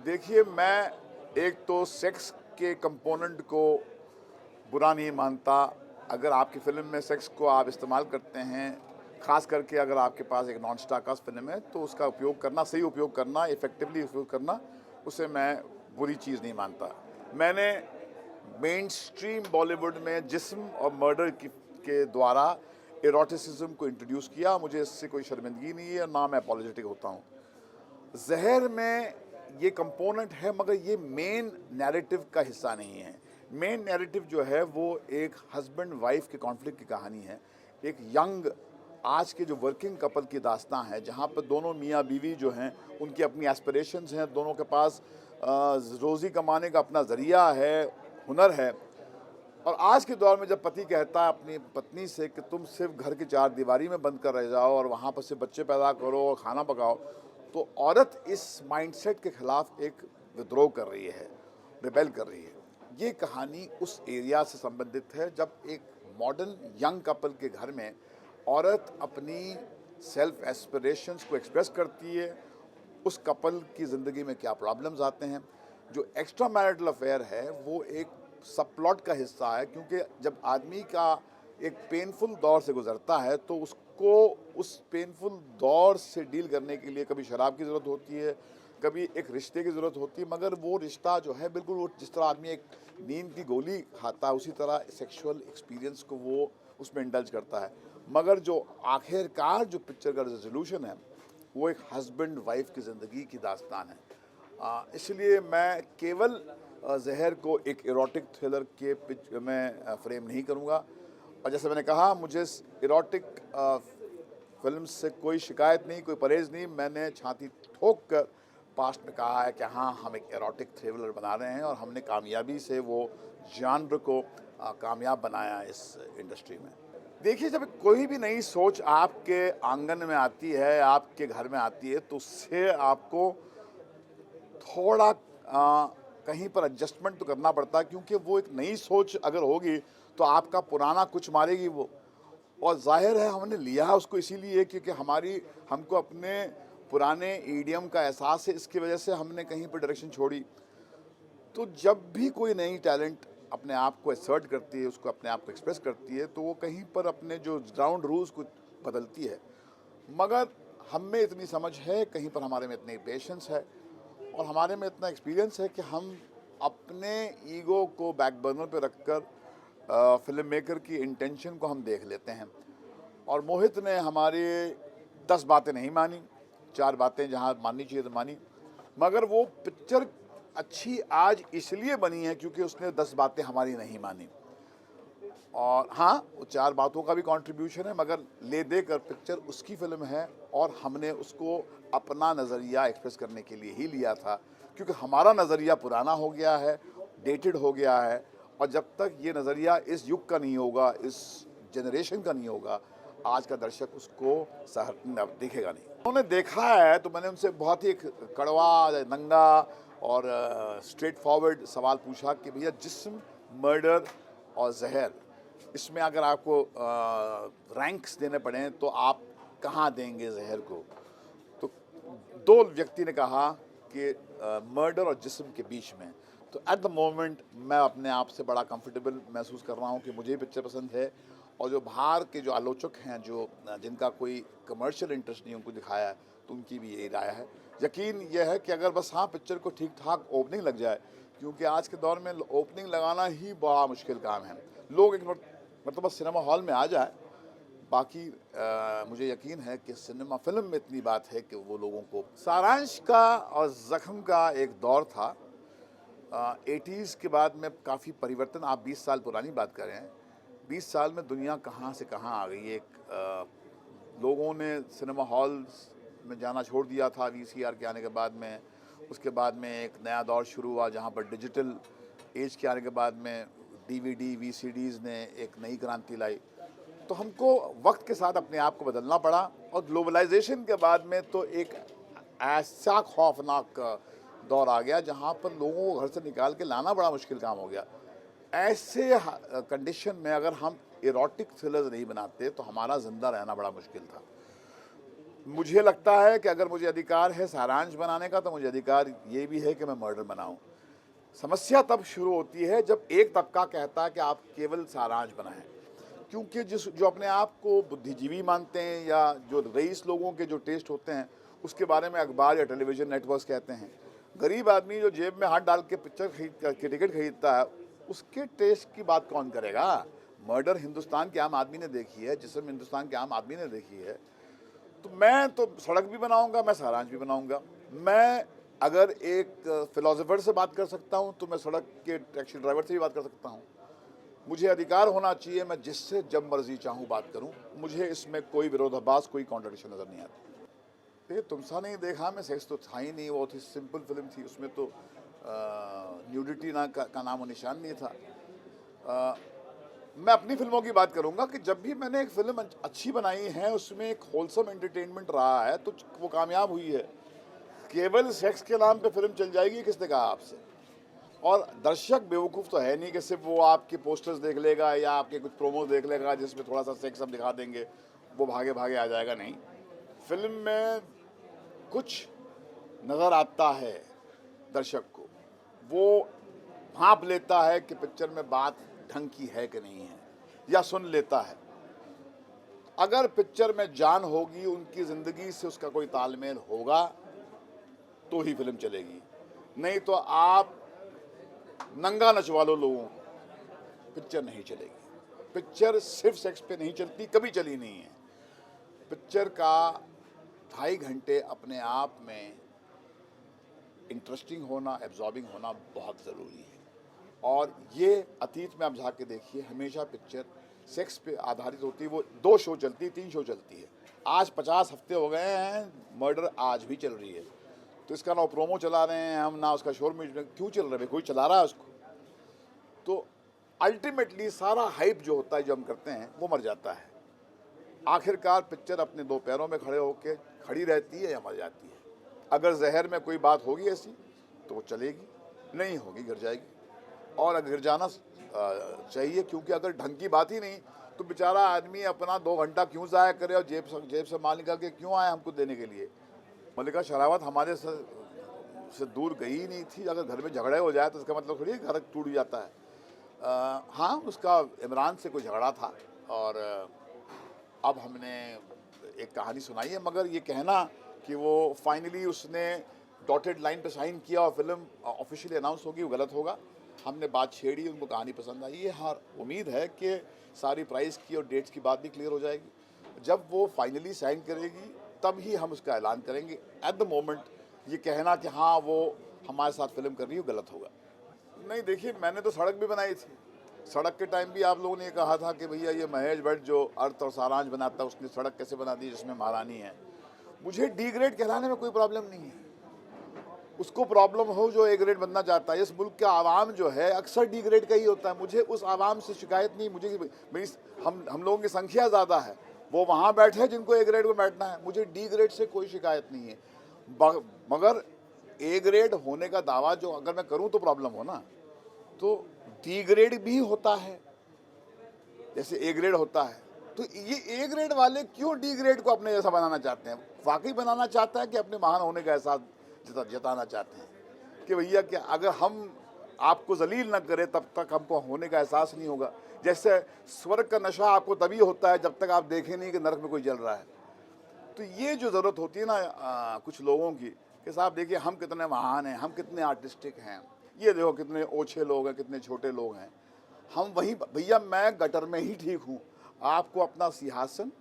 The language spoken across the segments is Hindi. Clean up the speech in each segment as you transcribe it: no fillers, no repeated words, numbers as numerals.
देखिए, मैं एक तो सेक्स के कंपोनेंट को बुरा नहीं मानता। अगर आपकी फ़िल्म में सेक्स को आप इस्तेमाल करते हैं, ख़ास करके अगर आपके पास एक नॉन स्टार कास्ट फ़िल्म है, तो उसका उपयोग करना, सही उपयोग करना, इफ़ेक्टिवली उपयोग करना, उसे मैं बुरी चीज़ नहीं मानता। मैंने मेनस्ट्रीम बॉलीवुड में जिस्म और मर्डर के द्वारा एरोटिसिज्म को इंट्रोड्यूस किया। मुझे इससे कोई शर्मिंदगी नहीं है, ना मैं अपॉलोजेटिक होता हूँ। ज़हर में ये कंपोनेंट है, मगर ये मेन नैरेटिव का हिस्सा नहीं है। मेन नैरेटिव जो है वो एक हस्बैंड वाइफ के कॉन्फ्लिक्ट की कहानी है। एक यंग, आज के जो वर्किंग कपल की दास्तां है, जहाँ पर दोनों मियाँ बीवी जो हैं उनकी अपनी एस्पिरेशंस हैं, दोनों के पास रोज़ी कमाने का अपना ज़रिया है, हुनर है। और आज के दौर में जब पति कहता है अपनी पत्नी से कि तुम सिर्फ घर की चार दीवारी में बंद कर रह जाओ और वहाँ पर सिर्फ बच्चे पैदा करो और खाना पकाओ, तो औरत इस माइंडसेट के खिलाफ एक विद्रोह कर रही है, रिबेल कर रही है। ये कहानी उस एरिया से संबंधित है जब एक मॉडर्न यंग कपल के घर में औरत अपनी सेल्फ एस्पिरेशंस को एक्सप्रेस करती है। उस कपल की ज़िंदगी में क्या प्रॉब्लम्स आते हैं। जो एक्स्ट्रा मैरिटल अफेयर है वो एक सब प्लॉट का हिस्सा है, क्योंकि जब आदमी का एक पेनफुल दौर से गुजरता है तो उसको उस पेनफुल दौर से डील करने के लिए कभी शराब की ज़रूरत होती है, कभी एक रिश्ते की ज़रूरत होती है। मगर वो रिश्ता जो है बिल्कुल वो जिस तरह आदमी एक नींद की गोली खाता है, उसी तरह सेक्सुअल एक्सपीरियंस को वो उसमें इंडल्ज करता है। मगर जो आखिरकार जो पिक्चर का रेजोल्यूशन है वो एक हस्बैंड वाइफ की ज़िंदगी की दास्तान है। इसलिए मैं केवल ज़हर को एक इरोटिक थ्रिलर के पिच में फ्रेम नहीं करूँगा। और जैसे मैंने कहा, मुझे इरोटिक फिल्म से कोई शिकायत नहीं, कोई परहेज़ नहीं। मैंने छाती ठोक कर पास्ट में कहा है कि हाँ, हम एक इरोटिक थ्रिलर बना रहे हैं और हमने कामयाबी से वो जानर को कामयाब बनाया इस इंडस्ट्री में। देखिए, जब कोई भी नई सोच आपके आंगन में आती है, आपके घर में आती है, तो उससे आपको थोड़ा कहीं पर एडजस्टमेंट तो करना पड़ता है, क्योंकि वो एक नई सोच अगर होगी तो आपका पुराना कुछ मारेगी वो। और जाहिर है हमने लिया है उसको इसीलिए क्योंकि हमको अपने पुराने ईडियम का एहसास है, इसकी वजह से हमने कहीं पर डायरेक्शन छोड़ी। तो जब भी कोई नई टैलेंट अपने आप को असर्ट करती है, उसको अपने आप को एक्सप्रेस करती है, तो वो कहीं पर अपने जो ग्राउंड रूल्स को बदलती है। मगर हम में इतनी समझ है, कहीं पर हमारे में इतनी पेशेंस है और हमारे में इतना एक्सपीरियंस है कि हम अपने ईगो को बैक बर्नर पे रखकर फिल्म मेकर की इंटेंशन को हम देख लेते हैं। और मोहित ने हमारी 10 बातें नहीं मानी, 4 बातें जहाँ माननी चाहिए तो मानी। मगर वो पिक्चर अच्छी आज इसलिए बनी है क्योंकि उसने 10 बातें हमारी नहीं मानी। और हाँ, वो 4 बातों का भी कंट्रीब्यूशन है, मगर ले देकर पिक्चर उसकी फ़िल्म है और हमने उसको अपना नज़रिया एक्सप्रेस करने के लिए ही लिया था, क्योंकि हमारा नज़रिया पुराना हो गया है, डेटेड हो गया है। और जब तक ये नज़रिया इस युग का नहीं होगा, इस जनरेशन का नहीं होगा, आज का दर्शक उसको देखेगा नहीं। उन्होंने देखा है तो मैंने उनसे बहुत ही एक कड़वा, नंगा और स्ट्रेट फॉरवर्ड सवाल पूछा कि भैया, जिस्म, मर्डर और ज़हर, इसमें अगर आपको रैंक्स देने पड़े तो आप कहाँ देंगे ज़हर को? तो 2 व्यक्ति ने कहा कि मर्डर और जिस्म के बीच में। तो एट द मोमेंट मैं अपने आप से बड़ा कंफर्टेबल महसूस कर रहा हूँ कि मुझे पिक्चर पसंद है और जो बाहर के जो आलोचक हैं, जो जिनका कोई कमर्शियल इंटरेस्ट नहीं उनको दिखाया है, तो उनकी भी यही राय है। यकीन यह है कि अगर बस हाँ, पिक्चर को ठीक ठाक ओपनिंग लग जाए, क्योंकि आज के दौर में ओपनिंग लगाना ही बड़ा मुश्किल काम है। लोग एक मतलब सिनेमा हॉल में आ जाए, बाकी मुझे यकीन है कि सिनेमा फिल्म में इतनी बात है कि वो लोगों को। सारांश का और ज़ख्म का एक दौर था। 80s के बाद में काफ़ी परिवर्तन, आप 20 साल पुरानी बात कर रहे हैं। 20 साल में दुनिया कहाँ से कहाँ आ गई। लोगों ने सिनेमा हॉल्स में जाना छोड़ दिया था वीसीआर के आने के बाद में। उसके बाद में एक नया दौर शुरू हुआ जहाँ पर डिजिटल एज के आने के बाद में डीवीडी, वीसीडीज़ ने एक नई क्रांति लाई। तो हमको वक्त के साथ अपने आप को बदलना पड़ा। और ग्लोबलाइजेशन के बाद में तो एक ऐसा खौफनाक दौर आ गया जहाँ पर लोगों को घर से निकाल के लाना बड़ा मुश्किल काम हो गया। ऐसे कंडीशन में अगर हम इरोटिक थ्रिलर नहीं बनाते तो हमारा ज़िंदा रहना बड़ा मुश्किल था। मुझे लगता है कि अगर मुझे अधिकार है सारांश बनाने का, तो मुझे अधिकार ये भी है कि मैं मर्डर बनाऊं। समस्या तब शुरू होती है जब एक तबका कहता है कि आप केवल सारांश बनाएं, क्योंकि जो अपने आप को बुद्धिजीवी मानते हैं या जो रईस लोगों के जो टेस्ट होते हैं उसके बारे में अखबार या टेलीविज़न नेटवर्क्स कहते हैं। गरीब आदमी जो जेब में हाथ डाल के पिक्चर के टिकट खरीदता है, उसके टेस्ट की बात कौन करेगा? मर्डर हिंदुस्तान के आम आदमी ने देखी है, जिसम हिंदुस्तान के आम आदमी ने देखी है। तो मैं तो सड़क भी बनाऊंगा, मैं सारांश भी बनाऊंगा। मैं अगर एक फिलोसोफर से बात कर सकता हूं, तो मैं सड़क के टैक्सी ड्राइवर से भी बात कर सकता हूं। मुझे अधिकार होना चाहिए, मैं जिससे जब मर्जी चाहूँ बात करूँ। मुझे इसमें कोई विरोधाभास, कोई कॉन्ट्रडिक्शन नज़र नहीं आता। ये तुमसा नहीं देखा में सेक्स तो था ही नहीं, वो थी सिंपल फिल्म थी, उसमें तो न्यूडिटी का नाम और निशान नहीं था। मैं अपनी फिल्मों की बात करूंगा कि जब भी मैंने एक फिल्म अच्छी बनाई है, उसमें एक होलसम एंटरटेनमेंट रहा है, तो वो कामयाब हुई है। केवल सेक्स के नाम पे फिल्म चल जाएगी, किसने कहा आपसे? और दर्शक बेवकूफ़ तो है नहीं कि सिर्फ वो आपके पोस्टर्स देख लेगा या आपके कुछ प्रोमो देख लेगा जिसमें थोड़ा सा सेक्स हम दिखा देंगे, वो भागे भागे आ जाएगा। नहीं, फिल्म में कुछ नज़र आता है दर्शक को, वो भांप लेता है कि पिक्चर में बात ढंग की है कि नहीं है, या सुन लेता है। अगर पिक्चर में जान होगी, उनकी ज़िंदगी से उसका कोई तालमेल होगा, तो ही फिल्म चलेगी। नहीं तो आप नंगा नचवा लो लोगों को, पिक्चर नहीं चलेगी। पिक्चर सिर्फ सेक्स पे नहीं चलती, कभी चली नहीं है। पिक्चर का 2.5 घंटे अपने आप में इंटरेस्टिंग होना, एब्जॉर्बिंग होना बहुत ज़रूरी है। और ये अतीत में आप झाँक के देखिए, हमेशा पिक्चर सेक्स पे आधारित होती है। वो 2 शो चलती है, 3 शो चलती है। आज 50 हफ्ते हो गए हैं, मर्डर आज भी चल रही है। तो इसका ना प्रोमो चला रहे हैं हम, ना उसका शोर में क्यों चल रहा है? कोई चला रहा है उसको। तो अल्टीमेटली सारा हाइप जो होता है, जो हम करते हैं, वो मर जाता है। आखिरकार पिक्चर अपने 2 पैरों में खड़े होकर खड़ी रहती है या मर जाती है। अगर जहर में कोई बात होगी ऐसी तो वो चलेगी, नहीं होगी गिर जाएगी। और गिर जाना चाहिए, क्योंकि अगर ढंग की बात ही नहीं तो बेचारा आदमी अपना 2 घंटा क्यों ज़ाया करे और जेब से माल निकाल के क्यों आए हमको देने के लिए? मल्लिका शेरावत हमारे से दूर गई ही नहीं थी। अगर घर में झगड़े हो जाए तो इसका मतलब थोड़ी घर टूट जाता है। हाँ, उसका इमरान से कोई झगड़ा था और अब हमने एक कहानी सुनाई है, मगर ये कहना कि वो फाइनली उसने डॉटेड लाइन पे साइन किया और फिल्म ऑफिशियली अनाउंस होगी, वो गलत होगा। हमने बात छेड़ी, उनको कहानी पसंद आई है। हाँ, उम्मीद है कि सारी प्राइस की और डेट्स की बात भी क्लियर हो जाएगी। जब वो फाइनली साइन करेगी तब ही हम उसका ऐलान करेंगे। एट द मोमेंट ये कहना कि हाँ वो हमारे साथ फिल्म कर रही है, गलत होगा। नहीं, देखिए, मैंने तो सड़क भी बनाई थी। सड़क के टाइम भी आप लोगों ने कहा था कि भैया ये महेश भट्ट जो अर्थ और सारांश बनाता है, उसने सड़क कैसे बना दी जिसमें महारानी है। मुझे डी ग्रेड कहलाने में कोई प्रॉब्लम नहीं है। उसको प्रॉब्लम हो जो ए ग्रेड बनना चाहता है। इस मुल्क का आवाम जो है अक्सर डी ग्रेड का ही होता है। मुझे उस आवाम से शिकायत नहीं। मुझे मेरी हम लोगों की संख्या ज़्यादा है, वो वहाँ बैठे जिनको ए ग्रेड में बैठना है। मुझे डी ग्रेड से कोई शिकायत नहीं है, मगर ए ग्रेड होने का दावा जो अगर मैं करूँ तो प्रॉब्लम हो ना। तो डी ग्रेड भी होता है, जैसे ए ग्रेड होता है। तो ये ए ग्रेड वाले क्यों डी ग्रेड को अपने जैसा बनाना चाहते हैं? वाकई बनाना चाहता है कि अपने महान होने का एहसास जताना चाहते हैं कि भैया क्या अगर हम आपको जलील न करें तब तक हमको होने का एहसास नहीं होगा। जैसे स्वर्ग का नशा आपको तभी होता है जब तक आप देखें नहीं कि नरक में कोई जल रहा है। तो ये जो ज़रूरत होती है ना कुछ लोगों की कि साहब देखिए हम कितने महान हैं, हम कितने आर्टिस्टिक हैं, ये देखो कितने ओछे लोग हैं, कितने छोटे लोग हैं। हम वहीं भैया मैं गटर में ही ठीक हूँ। आपको अपना सिंहासन,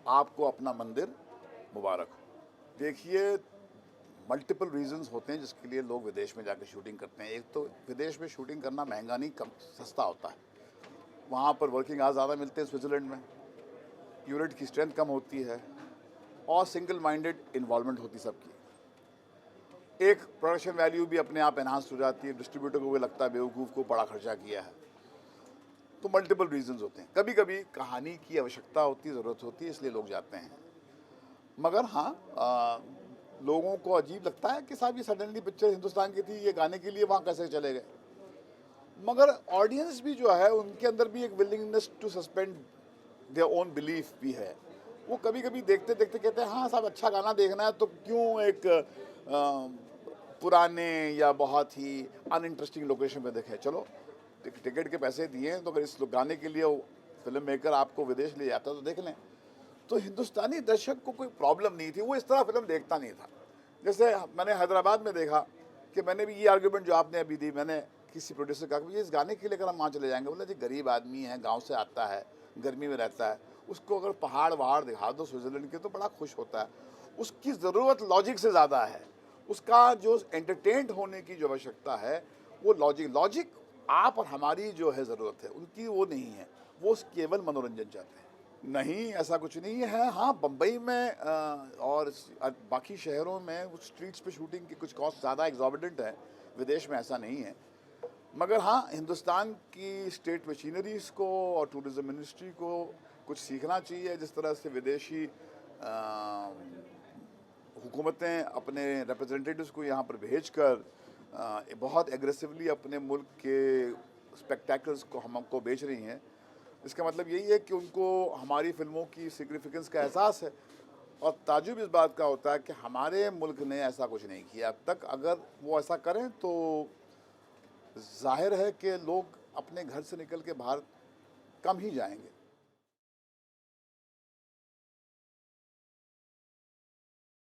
आपको अपना मंदिर मुबारक हो। देखिए, मल्टीपल रीजंस होते हैं जिसके लिए लोग विदेश में जाकर शूटिंग करते हैं। एक तो विदेश में शूटिंग करना महंगा नहीं, कम सस्ता होता है। वहाँ पर वर्किंग आवर्स ज़्यादा मिलते हैं स्विट्ज़रलैंड में, यूनिट की स्ट्रेंथ कम होती है और सिंगल माइंडेड इन्वॉल्वमेंट होती सबकी। एक प्रोडक्शन वैल्यू भी अपने आप एनहांस हो जाती है। डिस्ट्रीब्यूटर को भी लगता है बेवकूफ़ को बड़ा खर्चा किया है। तो मल्टीपल रीजंस होते हैं। कभी कभी कहानी की आवश्यकता होती है, ज़रूरत होती है, इसलिए लोग जाते हैं। मगर हाँ, लोगों को अजीब लगता है कि साहब ये सडनली पिक्चर हिंदुस्तान की थी, ये गाने के लिए वहाँ कैसे चले गए। मगर ऑडियंस भी जो है उनके अंदर भी एक willingness to suspend their own belief भी है। वो कभी कभी देखते देखते कहते हैं हाँ साहब अच्छा गाना देखना है तो क्यों एक पुराने या बहुत ही अनइंटरेस्टिंग लोकेशन पे देखें। चलो टिकट के पैसे दिए हैं तो अगर इस गाने के लिए फिल्म मेकर आपको विदेश ले जाता तो देख लें। तो हिंदुस्तानी दर्शक को कोई प्रॉब्लम नहीं थी, वो इस तरह फिल्म देखता नहीं था। जैसे मैंने हैदराबाद में देखा कि मैंने भी ये आर्गूमेंट जो आपने अभी दी, मैंने किसी प्रोड्यूसर का ये इस गाने के लिए अगर हम वहाँ चले जाएंगे, बोला जी गरीब आदमी है, गांव से आता है, गर्मी में रहता है, उसको अगर पहाड़ वहाड़ दिखा दो स्विट्ज़रलैंड के तो बड़ा खुश होता है। उसकी ज़रूरत लॉजिक से ज़्यादा है, उसका जो एंटरटेन्ड होने की जो आवश्यकता है वो लॉजिक आप और हमारी जो है ज़रूरत है, उनकी वो नहीं है। वो केवल मनोरंजन चाहते हैं। नहीं, ऐसा कुछ नहीं है। हाँ, बम्बई में और बाकी शहरों में उस स्ट्रीट्स पे शूटिंग की कुछ कॉस्ट ज़्यादा एग्जॉर्बिटेंट है, विदेश में ऐसा नहीं है। मगर हाँ, हिंदुस्तान की स्टेट मशीनरीज़ को और टूरिज़्म मिनिस्ट्री को कुछ सीखना चाहिए, जिस तरह से विदेशी हुकूमतें अपने रिप्रेजेंटेटिव्स को यहाँ पर भेजकर बहुत एग्रेसिवली अपने मुल्क के स्पेक्टेकल्स को हमको बेच रही हैं। इसका मतलब यही है कि उनको हमारी फिल्मों की सिग्निफिकेंस का एहसास है और ताजुब इस बात का होता है कि हमारे मुल्क ने ऐसा कुछ नहीं किया अब तक। अगर वो ऐसा करें तो जाहिर है कि लोग अपने घर से निकल के बाहर कम ही जाएंगे।